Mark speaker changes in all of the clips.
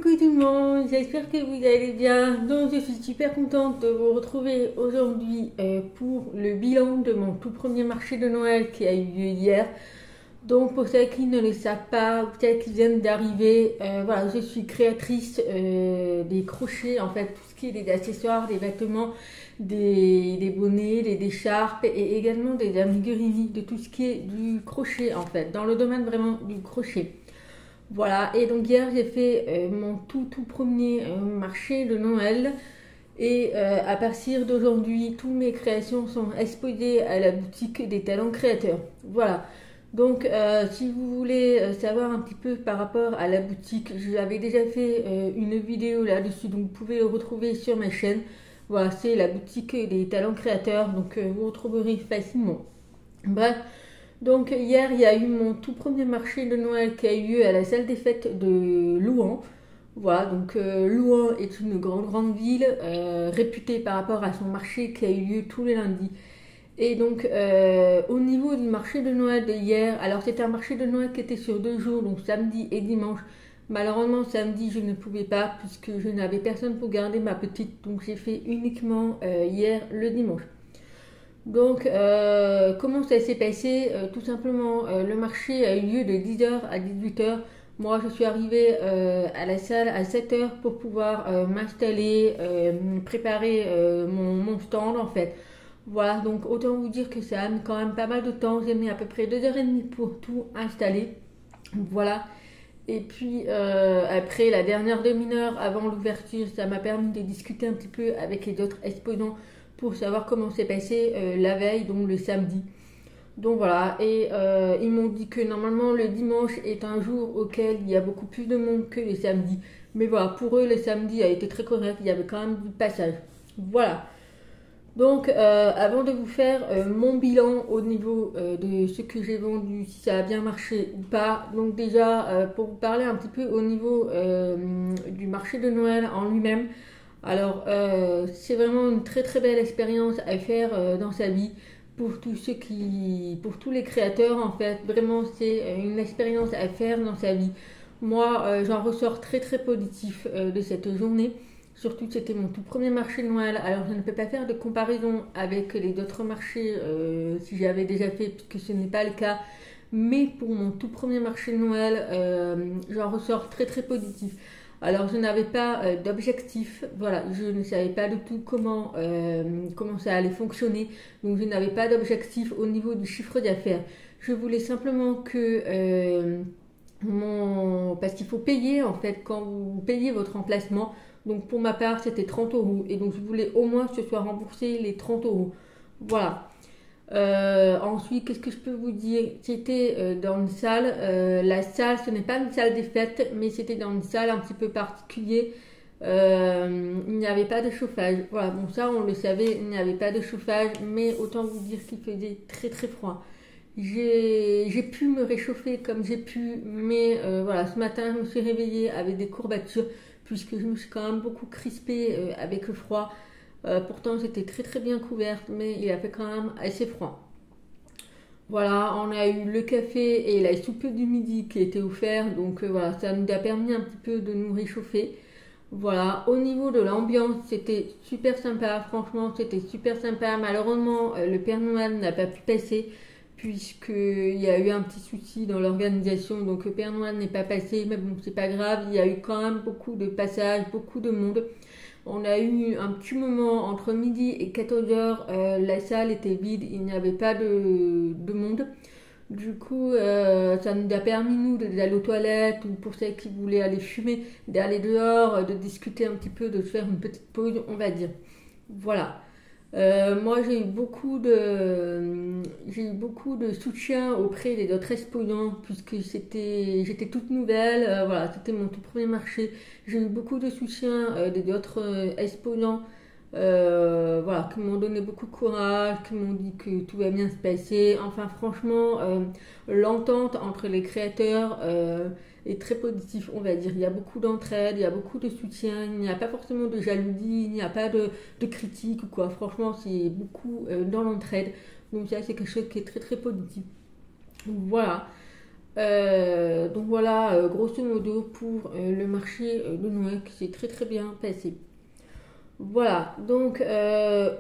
Speaker 1: Coucou tout le monde, j'espère que vous allez bien. Donc je suis super contente de vous retrouver aujourd'hui pour le bilan de mon tout premier marché de Noël qui a eu lieu hier. Donc pour ceux qui ne le savent pas, ou peut-être qui viennent d'arriver, voilà, je suis créatrice des crochets, en fait tout ce qui est des accessoires, des vêtements, des bonnets, des écharpes et également des amigurini, de tout ce qui est du crochet en fait, dans le domaine vraiment du crochet. Voilà, et donc hier j'ai fait mon tout premier marché de Noël et à partir d'aujourd'hui, toutes mes créations sont exposées à la boutique des talents créateurs. Voilà, donc si vous voulez savoir un petit peu par rapport à la boutique, j'avais déjà fait une vidéo là-dessus, donc vous pouvez le retrouver sur ma chaîne. Voilà, c'est la boutique des talents créateurs, donc vous retrouverez facilement. Bref. Donc hier, il y a eu mon tout premier marché de Noël qui a eu lieu à la salle des fêtes de Louhans. Voilà, donc Louhans est une grande ville réputée par rapport à son marché qui a eu lieu tous les lundis. Et donc au niveau du marché de Noël de hier, alors c'était un marché de Noël qui était sur 2 jours, donc samedi et dimanche. Malheureusement samedi je ne pouvais pas puisque je n'avais personne pour garder ma petite, donc j'ai fait uniquement hier le dimanche. Donc, comment ça s'est passé? Tout simplement, le marché a eu lieu de 10h à 18h. Moi, je suis arrivée à la salle à 7h pour pouvoir m'installer, préparer mon stand en fait. Voilà, donc autant vous dire que ça a mis quand même pas mal de temps. J'ai mis à peu près 2h30 pour tout installer. Voilà. Et puis après la dernière demi-heure avant l'ouverture, ça m'a permis de discuter un petit peu avec les autres exposants pour savoir comment s'est passé la veille, donc le samedi. Donc voilà, et ils m'ont dit que normalement le dimanche est un jour auquel il y a beaucoup plus de monde que le samedi. Mais voilà, pour eux le samedi a été très correct, il y avait quand même du passage. Voilà. Donc, avant de vous faire mon bilan au niveau de ce que j'ai vendu, si ça a bien marché ou pas, donc déjà pour vous parler un petit peu au niveau du marché de Noël en lui-même, alors c'est vraiment une très belle expérience à faire dans sa vie pour tous pour tous les créateurs en fait, vraiment c'est une expérience à faire dans sa vie. Moi, j'en ressors très positif de cette journée. Surtout que c'était mon tout premier marché de Noël, alors je ne peux pas faire de comparaison avec les autres marchés si j'avais déjà fait, puisque ce n'est pas le cas. Mais pour mon tout premier marché de Noël, j'en ressors très positif. Alors je n'avais pas d'objectif, voilà, je ne savais pas du tout comment ça allait fonctionner, donc je n'avais pas d'objectif au niveau du chiffre d'affaires. Je voulais simplement que parce qu'il faut payer en fait quand vous payez votre emplacement. Donc pour ma part, c'était 30 euros. Et donc je voulais au moins que ce soit remboursé les 30 euros. Voilà. Ensuite, qu'est-ce que je peux vous dire? C'était dans une salle. La salle, ce n'est pas une salle des fêtes, mais c'était dans une salle un petit peu particulière. Il n'y avait pas de chauffage. Voilà, bon ça on le savait, il n'y avait pas de chauffage, mais autant vous dire qu'il faisait très froid. J'ai pu me réchauffer comme j'ai pu, mais voilà, ce matin je me suis réveillée avec des courbatures puisque je me suis quand même beaucoup crispée avec le froid. Pourtant j'étais très bien couverte, mais il a fait quand même assez froid. Voilà, on a eu le café et la soupe du midi qui étaient offerts, donc voilà, ça nous a permis un petit peu de nous réchauffer. Voilà, au niveau de l'ambiance, c'était super sympa, franchement, c'était super sympa. Malheureusement, le Père Noël n'a pas pu passer puisqu'il y a eu un petit souci dans l'organisation, donc le Père Noël n'est pas passé, mais bon, c'est pas grave, il y a eu quand même beaucoup de passages, beaucoup de monde. On a eu un petit moment entre midi et 14h, la salle était vide, il n'y avait pas de monde. Du coup, ça nous a permis, nous, d'aller aux toilettes ou pour celles qui voulaient aller fumer, d'aller dehors, de discuter un petit peu, de faire une petite pause, on va dire. Voilà. Moi, j'ai eu beaucoup de soutien auprès des autres exposants puisque j'étais toute nouvelle. Voilà, c'était mon tout premier marché. J'ai eu beaucoup de soutien des autres exposants. Voilà, qui m'ont donné beaucoup de courage, qui m'ont dit que tout va bien se passer. Enfin, franchement, l'entente entre les créateurs est très positive, on va dire. Il y a beaucoup d'entraide, il y a beaucoup de soutien, il n'y a pas forcément de jalousie, il n'y a pas de critique ou quoi. Franchement, c'est beaucoup dans l'entraide. Donc ça, c'est quelque chose qui est très positif. Voilà. Donc voilà, grosso modo pour le marché de Noël qui s'est très très bien passé. Voilà, donc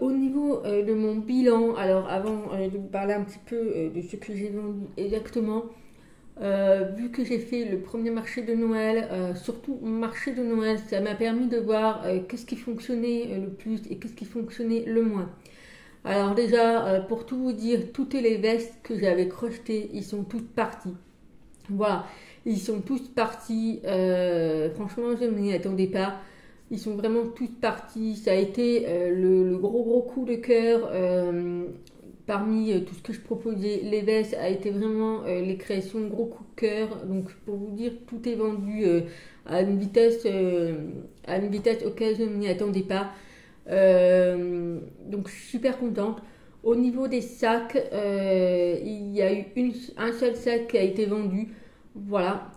Speaker 1: au niveau de mon bilan, alors avant de vous parler un petit peu de ce que j'ai vendu exactement, vu que j'ai fait le premier marché de Noël, surtout marché de Noël, ça m'a permis de voir qu'est-ce qui fonctionnait le plus et qu'est-ce qui fonctionnait le moins. Alors déjà, pour tout vous dire, toutes les vestes que j'avais crochetées, ils sont toutes parties. Voilà, ils sont tous partis. Franchement, je ne m'y attendais pas. Ils sont vraiment tous partis. Ça a été le gros gros coup de cœur parmi tout ce que je proposais. Les vestes a été vraiment les créations gros coup de cœur. Donc pour vous dire, tout est vendu à une vitesse auquel je ne m'y attendais pas. Donc je suis super contente. Au niveau des sacs, il y a eu un seul sac qui a été vendu. Voilà.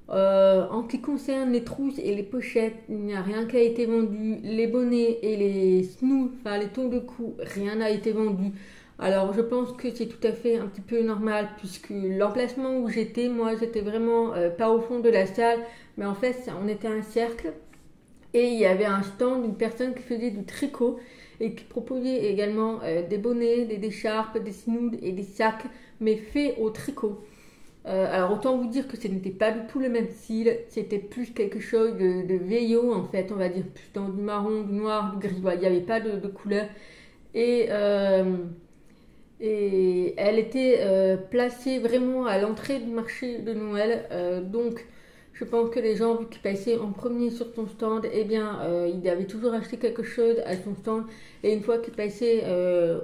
Speaker 1: En ce qui concerne les trousses et les pochettes, il n'y a rien qui a été vendu. Les bonnets et les snoods, enfin les tours de cou, rien n'a été vendu. Alors je pense que c'est tout à fait un petit peu normal puisque l'emplacement où j'étais, moi j'étais vraiment pas au fond de la salle, mais en fait on était un cercle et il y avait un stand d'une personne qui faisait du tricot et qui proposait également des bonnets, des écharpes, des snoods et des sacs, mais faits au tricot. Alors autant vous dire que ce n'était pas du tout le même style, c'était plus quelque chose de vieillot en fait, on va dire plus dans du marron, du noir, du gris, voilà, il n'y avait pas de couleur. Et, et elle était placée vraiment à l'entrée du marché de Noël, donc je pense que les gens, vu qu'ils passaient en premier sur son stand, eh bien, ils avaient toujours acheté quelque chose à son stand, et une fois qu'ils passaient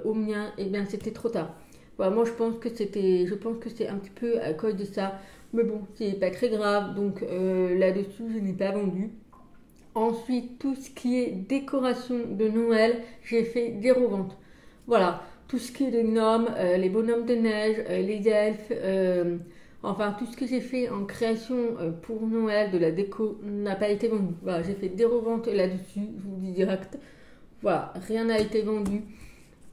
Speaker 1: au mien, eh bien, c'était trop tard. Voilà, moi je pense que c'est un petit peu à cause de ça, mais bon, c'est pas très grave, donc là-dessus, je n'ai pas vendu. Ensuite, tout ce qui est décoration de Noël, j'ai fait des reventes. Voilà, tout ce qui est de gnomes, les bonhommes de neige, les elfes, enfin tout ce que j'ai fait en création pour Noël de la déco n'a pas été vendu. Voilà, j'ai fait des reventes là-dessus, je vous dis direct. Voilà, rien n'a été vendu.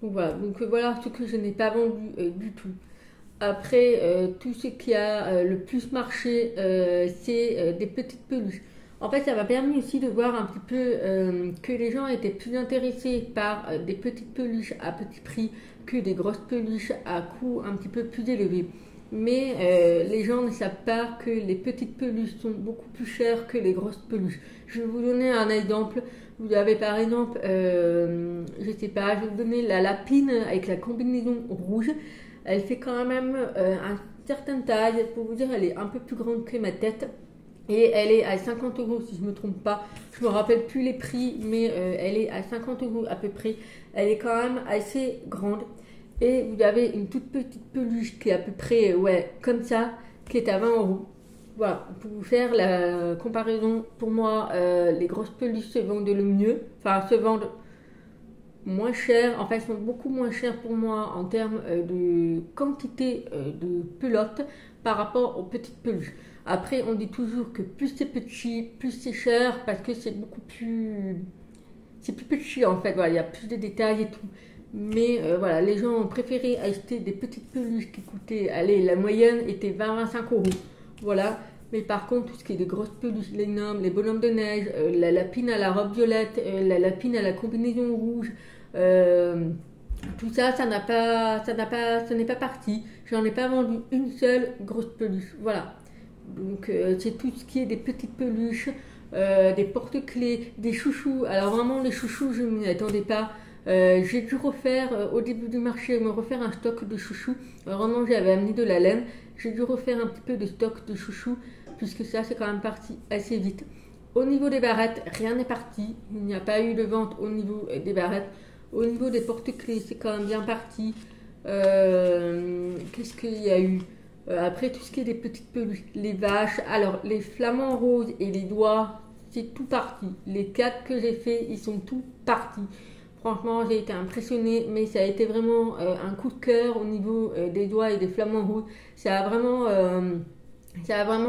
Speaker 1: Donc voilà, voilà ce que je n'ai pas vendu du tout. Après, tout ce qui a le plus marché, c'est des petites peluches. En fait, ça m'a permis aussi de voir un petit peu que les gens étaient plus intéressés par des petites peluches à petit prix que des grosses peluches à coût un petit peu plus élevé. Mais les gens ne savent pas que les petites peluches sont beaucoup plus chères que les grosses peluches. Je vais vous donner un exemple. Vous avez par exemple, je sais pas, je vais vous donner la lapine avec la combinaison rouge. Elle fait quand même une certaine taille. Pour vous dire, elle est un peu plus grande que ma tête. Et elle est à 50 euros si je ne me trompe pas. Je ne me rappelle plus les prix, mais elle est à 50 euros à peu près. Elle est quand même assez grande. Et vous avez une toute petite peluche qui est à peu près ouais, comme ça, qui est à 20 euros. Voilà, pour vous faire la comparaison, pour moi, les grosses peluches se vendent le mieux. Enfin, se vendent moins cher. Enfin, elles sont beaucoup moins chères pour moi en termes de quantité de pelotes par rapport aux petites peluches. Après, on dit toujours que plus c'est petit, plus c'est cher parce que c'est beaucoup plus. C'est plus petit en fait, voilà, il y a plus de détails et tout. Mais voilà, les gens ont préféré acheter des petites peluches qui coûtaient, allez, la moyenne était 20-25 euros. Voilà. Mais par contre, tout ce qui est de grosses peluches, les gnomes, les bonhommes de neige, la lapine à la robe violette, la lapine à la combinaison rouge, tout ça, ça n'est pas parti. J'en ai pas vendu une seule grosse peluche. Voilà. Donc c'est tout ce qui est des petites peluches, des porte-clés, des chouchous. Alors vraiment les chouchous, je ne m'y attendais pas. J'ai dû refaire au début du marché, me refaire un stock de chouchous. Vraiment j'avais amené de la laine. J'ai dû refaire un petit peu de stock de chouchous puisque ça c'est quand même parti assez vite. Au niveau des barrettes, rien n'est parti. Il n'y a pas eu de vente au niveau des barrettes. Au niveau des porte-clés, c'est quand même bien parti. Qu'est-ce qu'il y a eu? Après, tout ce qui est des petites peluches, les vaches, alors les flamants roses et les doigts, c'est tout parti. Les 4 que j'ai fait, ils sont tout partis. Franchement, j'ai été impressionnée, mais ça a été vraiment un coup de cœur au niveau des doigts et des flamants roses. Ça a vraiment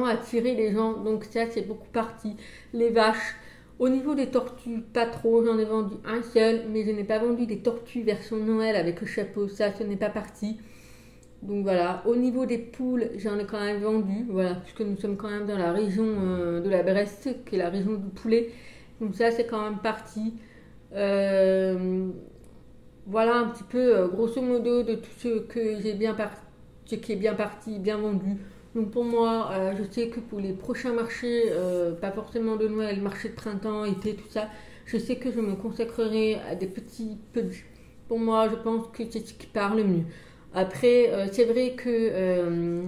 Speaker 1: attiré les gens, donc ça, c'est beaucoup parti. Les vaches, au niveau des tortues, pas trop, j'en ai vendu un seul, mais je n'ai pas vendu des tortues version Noël avec le chapeau, ça, ce n'est pas parti. Donc voilà, au niveau des poules, j'en ai quand même vendu, voilà, puisque nous sommes quand même dans la région de la Bresse, qui est la région du poulet. Donc ça, c'est quand même parti. Euh, voilà un petit peu, grosso modo, de tout ce que j'ai bien parti, ce qui est bien parti, bien vendu. Donc pour moi, je sais que pour les prochains marchés, pas forcément de Noël, marché de printemps, été, tout ça, je sais que je me consacrerai à des petits peluches. Pour moi, je pense que c'est ce qui parle le mieux. Après, c'est vrai que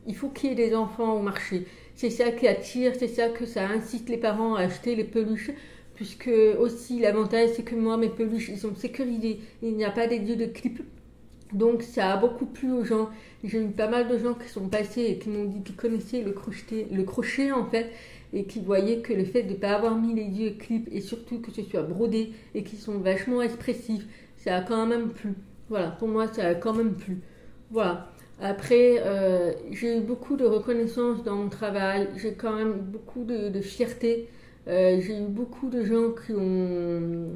Speaker 1: il faut qu'il y ait des enfants au marché. C'est ça qui attire, c'est ça que ça incite les parents à acheter les peluches, puisque aussi l'avantage c'est que moi mes peluches ils sont sécurisés, il n'y a pas d'édit de clip, donc ça a beaucoup plu aux gens. J'ai eu pas mal de gens qui sont passés et qui m'ont dit qu'ils connaissaient le crochet en fait, et qui voyaient que le fait de ne pas avoir mis les yeux clips et surtout que ce soit brodé et qu'ils sont vachement expressifs, ça a quand même plu. Voilà, pour moi ça a quand même plu. Voilà. Après, j'ai eu beaucoup de reconnaissance dans mon travail, j'ai quand même beaucoup de fierté. J'ai eu beaucoup de gens qui ont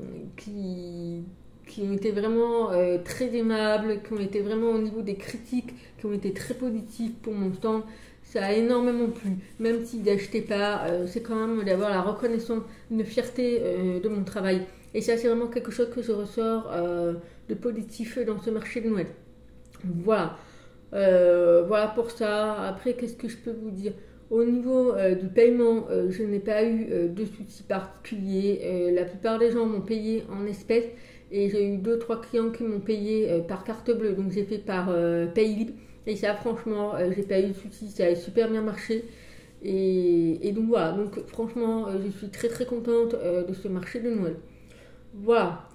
Speaker 1: été vraiment très aimables, qui ont été vraiment au niveau des critiques, qui ont été très positifs pour mon stand. Ça a énormément plu. Même s'ils n'achetaient pas, c'est quand même d'avoir la reconnaissance, une fierté de mon travail. Et ça, c'est vraiment quelque chose que je ressors de positif dans ce marché de Noël. Voilà. Voilà pour ça. Après, qu'est-ce que je peux vous dire? Au niveau du paiement, je n'ai pas eu de soucis particuliers. La plupart des gens m'ont payé en espèces et j'ai eu 2-3 clients qui m'ont payé par carte bleue. Donc j'ai fait par Paylib et ça, franchement, j'ai pas eu de soucis. Ça a super bien marché. Et donc voilà. Donc franchement, je suis très très contente de ce marché de Noël. Voilà.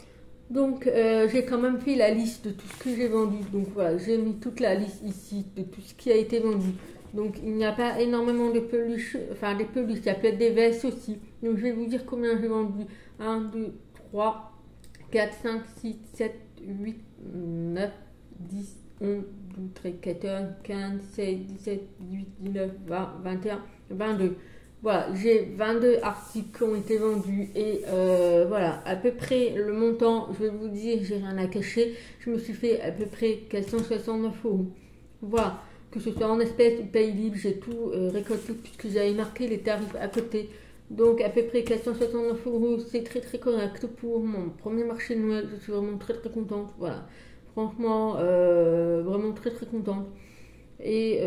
Speaker 1: Donc, j'ai quand même fait la liste de tout ce que j'ai vendu. Donc voilà, j'ai mis toute la liste ici de tout ce qui a été vendu. Donc, il n'y a pas énormément de peluches, enfin des peluches, il y a peut-être des vestes aussi. Donc, je vais vous dire combien j'ai vendu. 1, 2, 3, 4, 5, 6, 7, 8, 9, 10, 11, 12, 13, 14, 15, 16, 17, 18, 19, 20, 21, 22. Voilà, j'ai 22 articles qui ont été vendus et voilà, à peu près le montant, je vais vous dire, j'ai rien à cacher, je me suis fait à peu près 469 euros. Voilà, que ce soit en espèces ou pays libre, j'ai tout récolté puisque j'avais marqué les tarifs à côté. Donc à peu près 469 euros, c'est très très correct pour mon premier marché de Noël, je suis vraiment très très contente. Voilà, franchement, vraiment très très contente. Et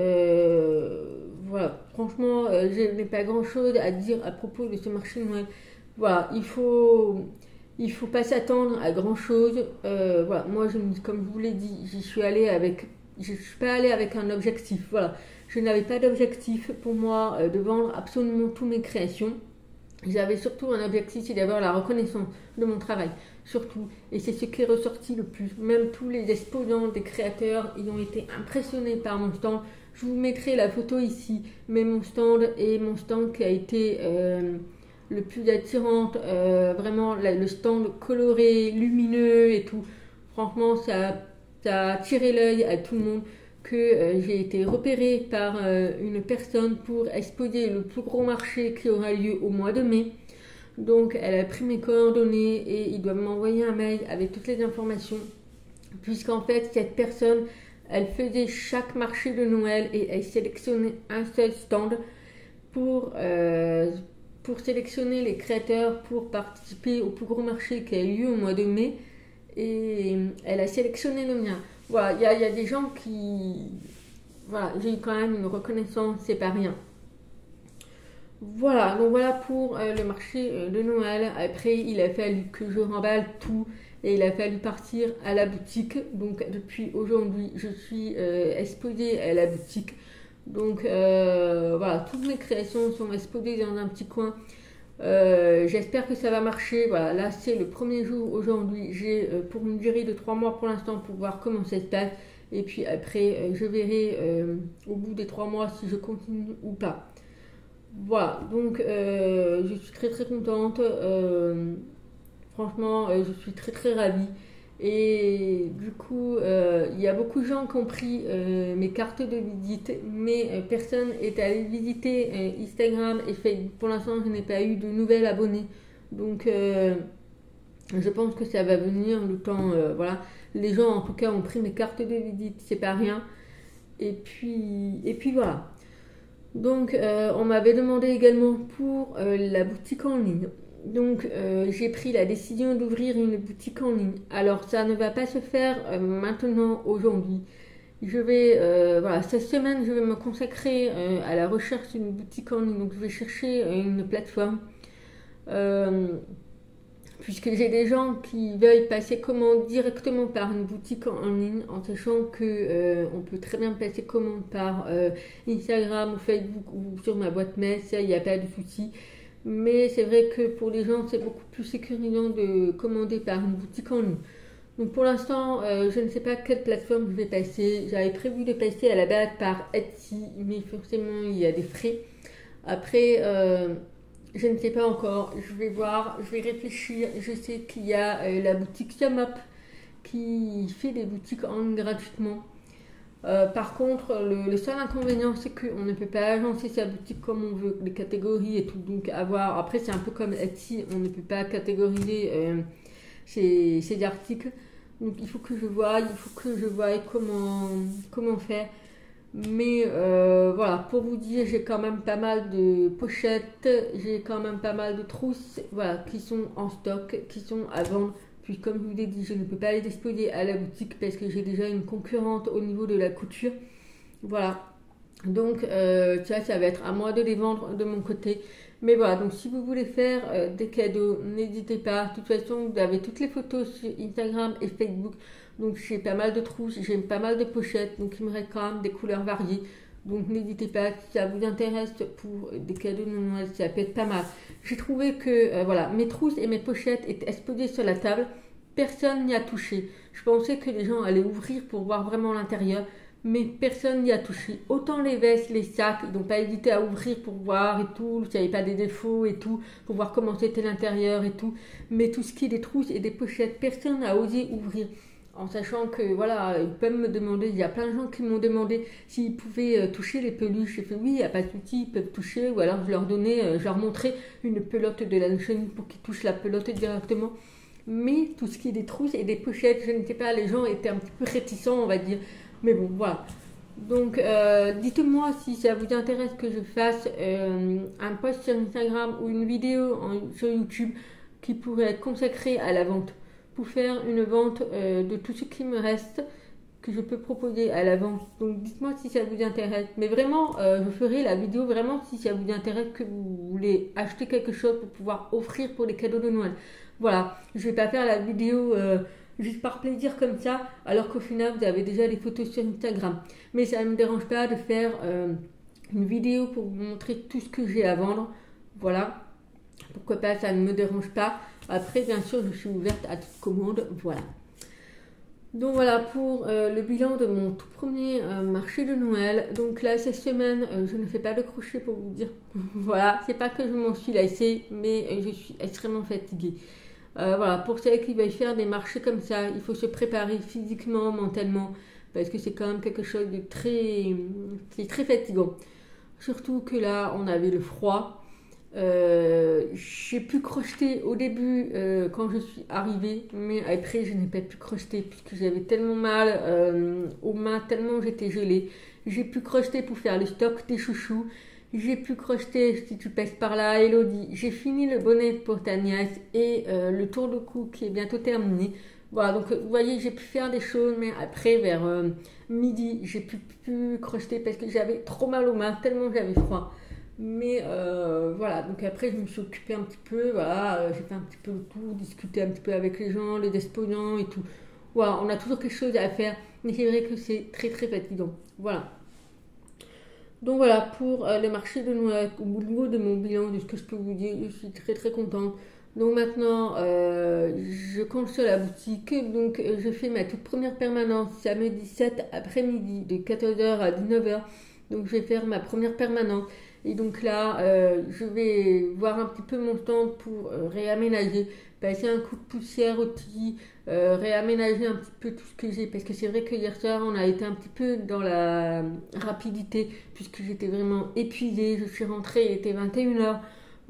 Speaker 1: voilà, franchement, je n'ai pas grand chose à dire à propos de ce marché de Noël. Voilà, il faut pas s'attendre à grand chose. Voilà, moi, comme je vous l'ai dit, je suis pas allée avec un objectif. Voilà, je n'avais pas d'objectif pour moi de vendre absolument toutes mes créations. J'avais surtout un objectif, c'est d'avoir la reconnaissance de mon travail, surtout. Et c'est ce qui est ressorti le plus. Même tous les exposants des créateurs, ils ont été impressionnés par mon stand. Je vous mettrai la photo ici, mais mon stand est mon stand qui a été le plus attirant. Vraiment, le stand coloré, lumineux et tout. Franchement, ça a attiré l'œil à tout le monde. Que j'ai été repérée par une personne pour exposer le plus gros marché qui aura lieu au mois de mai. Donc elle a pris mes coordonnées et ils doivent m'envoyer un mail avec toutes les informations. Puisqu'en fait cette personne, elle faisait chaque marché de Noël et elle sélectionnait un seul stand pour sélectionner les créateurs pour participer au plus gros marché qui a lieu au mois de mai. Et elle a sélectionné le mien. Voilà, il y a des gens qui... Voilà, j'ai eu quand même une reconnaissance, c'est pas rien. Voilà, donc voilà pour le marché de Noël. Après, il a fallu que je remballe tout et il a fallu partir à la boutique. Donc depuis aujourd'hui, je suis exposée à la boutique. Donc voilà, toutes mes créations sont exposées dans un petit coin. J'espère que ça va marcher. Voilà, là c'est le premier jour aujourd'hui. J'ai pour une durée de 3 mois pour l'instant pour voir comment ça se passe. Et puis après, je verrai au bout des 3 mois si je continue ou pas. Voilà, donc je suis très très contente. Franchement, je suis très très ravie. Et du coup, il y a beaucoup de gens qui ont pris mes cartes de visite, mais personne est allé visiter Instagram et Facebook. Pour l'instant, je n'ai pas eu de nouvelles abonnés. Donc, je pense que ça va venir le temps. Voilà, les gens en tout cas ont pris mes cartes de visite, c'est pas rien. Et puis voilà. Donc, on m'avait demandé également pour la boutique en ligne. Donc, j'ai pris la décision d'ouvrir une boutique en ligne. Alors, ça ne va pas se faire maintenant, aujourd'hui. Voilà, cette semaine, je vais me consacrer à la recherche d'une boutique en ligne. Donc, je vais chercher une plateforme. Euh, Puisque j'ai des gens qui veulent passer commande directement par une boutique en ligne, en sachant que on peut très bien passer commande par Instagram ou Facebook ou sur ma boîte mail, ça il n'y a pas de souci. Mais c'est vrai que pour les gens c'est beaucoup plus sécurisant de commander par une boutique en ligne. Donc pour l'instant, je ne sais pas quelle plateforme je vais passer. J'avais prévu de passer à la base par Etsy, mais forcément il y a des frais. Après, je ne sais pas encore, je vais voir, je vais réfléchir. Je sais qu'il y a la boutique Yamap qui fait des boutiques en ligne gratuitement. Par contre, le seul inconvénient, c'est qu'on ne peut pas agencer sa boutique comme on veut, les catégories et tout. Donc, à voir. Après, c'est un peu comme Etsy, on ne peut pas catégoriser ses articles. Donc, il faut que je voie, comment faire. Mais voilà, pour vous dire, j'ai quand même pas mal de pochettes, j'ai quand même pas mal de trousses, voilà, qui sont en stock, qui sont à vendre. Puis comme je vous l'ai dit, je ne peux pas les exposer à la boutique parce que j'ai déjà une concurrente au niveau de la couture. Voilà. Donc ça va être à moi de les vendre de mon côté. Mais voilà, donc si vous voulez faire des cadeaux, n'hésitez pas. De toute façon, vous avez toutes les photos sur Instagram et Facebook. Donc j'ai pas mal de trousses, j'ai pas mal de pochettes, donc il me reste quand même des couleurs variées. Donc n'hésitez pas, si ça vous intéresse pour des cadeaux de Noël, ça peut être pas mal. J'ai trouvé que voilà, mes trousses et mes pochettes étaient exposées sur la table, personne n'y a touché. Je pensais que les gens allaient ouvrir pour voir vraiment l'intérieur, mais personne n'y a touché. Autant les vestes, les sacs, ils n'ont pas hésité à ouvrir pour voir et tout, s'il n'y avait pas des défauts et tout, pour voir comment c'était l'intérieur et tout. Mais tout ce qui est des trousses et des pochettes, personne n'a osé ouvrir. En sachant que voilà, ils peuvent me demander, il y a plein de gens qui m'ont demandé s'ils pouvaient toucher les peluches. J'ai fait oui, il n'y a pas de souci, ils peuvent toucher. Ou alors je leur donnais, je leur montrais une pelote de la chenille pour qu'ils touchent la pelote directement. Mais tout ce qui est des trousses et des pochettes, je ne sais pas, les gens étaient un petit peu réticents, on va dire. Mais bon, voilà. Donc dites-moi si ça vous intéresse que je fasse un post sur Instagram ou une vidéo sur YouTube qui pourrait être consacrée à la vente. Pour faire une vente de tout ce qui me reste que je peux proposer à la vente. Donc dites-moi si ça vous intéresse. Mais vraiment, je ferai la vidéo vraiment si ça vous intéresse, que vous voulez acheter quelque chose pour pouvoir offrir pour les cadeaux de Noël. Voilà, je vais pas faire la vidéo juste par plaisir comme ça, alors qu'au final vous avez déjà les photos sur Instagram. Mais ça ne me dérange pas de faire une vidéo pour vous montrer tout ce que j'ai à vendre. Voilà. Pourquoi pas, ça ne me dérange pas. Après, bien sûr, je suis ouverte à toute commande. Voilà. Donc voilà pour le bilan de mon tout premier marché de Noël. Donc là, cette semaine, je ne fais pas de crochet pour vous dire. Voilà, c'est pas que je m'en suis lassée, mais je suis extrêmement fatiguée. Voilà, pour celles qui veulent faire des marchés comme ça, il faut se préparer physiquement, mentalement, parce que c'est quand même quelque chose de c'est très fatigant. Surtout que là, on avait le froid. J'ai pu crocheter au début quand je suis arrivée, mais après je n'ai pas pu crocheter puisque j'avais tellement mal aux mains, tellement j'étais gelée. J'ai pu crocheter pour faire le stock des chouchous. J'ai pu crocheter, si tu passes par là, Elodie. J'ai fini le bonnet pour ta nièce et le tour de cou qui est bientôt terminé. Voilà, donc vous voyez, j'ai pu faire des choses, mais après vers midi, j'ai pu crocheter parce que j'avais trop mal aux mains, tellement j'avais froid. Mais voilà, donc après je me suis occupée un petit peu, voilà, j'ai fait un petit peu le tour, discuter un petit peu avec les gens, les exposants et tout. Voilà, on a toujours quelque chose à faire, mais c'est vrai que c'est très très fatigant. Voilà. Donc voilà, pour le marché de Noël, au niveau de mon bilan, de ce que je peux vous dire, je suis très très contente. Donc maintenant, je compte sur la boutique, donc je fais ma toute première permanence samedi 7 après-midi de 14h à 19h. Donc je vais faire ma première permanence. Et donc là, je vais voir un petit peu mon stand pour réaménager, passer un coup de poussière aussi, réaménager un petit peu tout ce que j'ai. Parce que c'est vrai que hier soir, on a été un petit peu dans la rapidité, puisque j'étais vraiment épuisée. Je suis rentrée, il était 21h.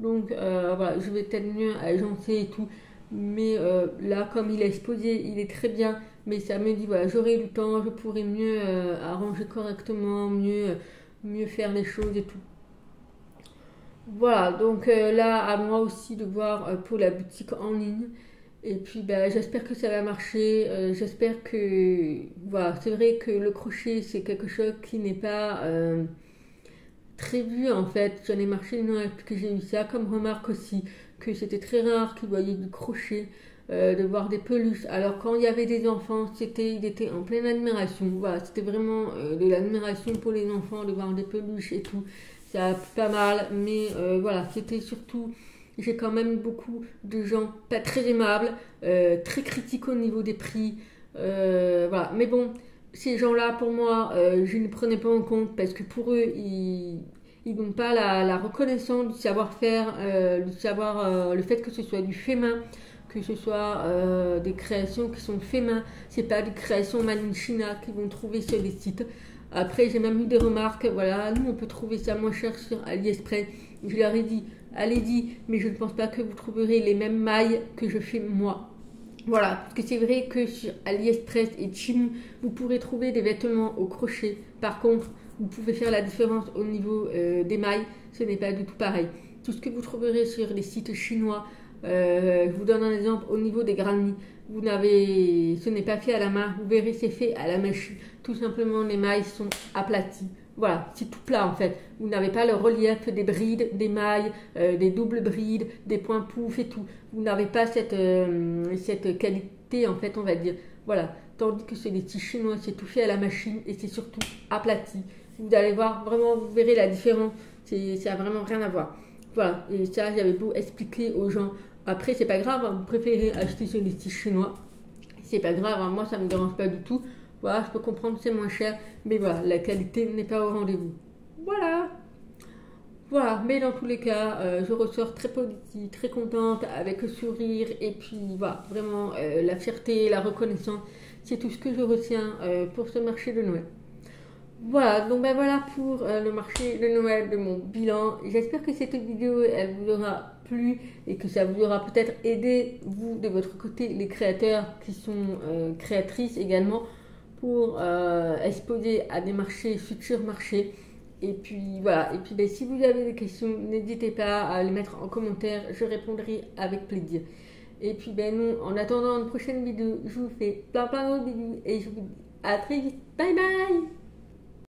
Speaker 1: Donc voilà, je vais peut-être mieux agencer et tout. Mais là, comme il est exposé, il est très bien. mais ça me dit, voilà, j'aurai du temps, je pourrai mieux arranger correctement, mieux faire les choses et tout. Voilà, donc là, à moi aussi de voir pour la boutique en ligne. Et puis, ben, j'espère que ça va marcher. J'espère que, voilà, c'est vrai que le crochet, c'est quelque chose qui n'est pas très vu en fait. J'en ai marché une que j'ai eu ça comme remarque aussi, que c'était très rare qu'ils voyaient du crochet, de voir des peluches. Alors quand il y avait des enfants, il était en pleine admiration. Voilà, c'était vraiment de l'admiration pour les enfants, de voir des peluches et tout. Ça a pas mal, mais voilà, c'était surtout, j'ai quand même beaucoup de gens pas très aimables, très critiques au niveau des prix. Voilà, mais bon, ces gens-là, pour moi, je ne prenais pas en compte parce que pour eux, ils n'ont pas la reconnaissance du savoir-faire, du savoir, le fait que ce soit du fait main, que ce soit des créations qui sont fait main, c'est pas des créations made in China qu'ils vont trouver sur les sites. Après, j'ai même eu des remarques, voilà, nous on peut trouver ça moins cher sur AliExpress. Je leur ai dit, allez-y, mais je ne pense pas que vous trouverez les mêmes mailles que je fais moi. Voilà, parce que c'est vrai que sur AliExpress et Temu, vous pourrez trouver des vêtements au crochet. Par contre, vous pouvez faire la différence au niveau des mailles, ce n'est pas du tout pareil. Tout ce que vous trouverez sur les sites chinois, je vous donne un exemple au niveau des granny. Ce n'est pas fait à la main, vous verrez c'est fait à la machine. Tout simplement, les mailles sont aplaties. Voilà, c'est tout plat en fait. Vous n'avez pas le relief des brides, des mailles, des doubles brides, des points pouf et tout. Vous n'avez pas cette qualité en fait, on va dire. Voilà, tandis que c'est des tissus chinois, c'est tout fait à la machine et c'est surtout aplati. Vous allez voir, vraiment, vous verrez la différence. Ça n'a vraiment rien à voir. Voilà, et ça, j'avais beau expliquer aux gens. Après, c'est pas grave, hein, vous préférez acheter sur des tissus chinois. C'est pas grave, hein, moi ça me dérange pas du tout. Voilà, je peux comprendre que c'est moins cher, mais voilà, la qualité n'est pas au rendez-vous. Voilà. Voilà, mais dans tous les cas, je ressors très positive, très contente, avec le sourire, et puis voilà, vraiment la fierté, la reconnaissance, c'est tout ce que je retiens pour ce marché de Noël. Voilà, donc ben voilà pour le marché de Noël de mon bilan. J'espère que cette vidéo, elle vous aura plu et que ça vous aura peut-être aidé, vous, de votre côté, les créateurs qui sont créatrices également, pour exposer à des marchés, futurs marchés. Et puis voilà, et puis ben, si vous avez des questions, n'hésitez pas à les mettre en commentaire, je répondrai avec plaisir. Et puis ben nous, en attendant une prochaine vidéo, je vous fais plein de bisous et je vous dis à très vite. Bye bye.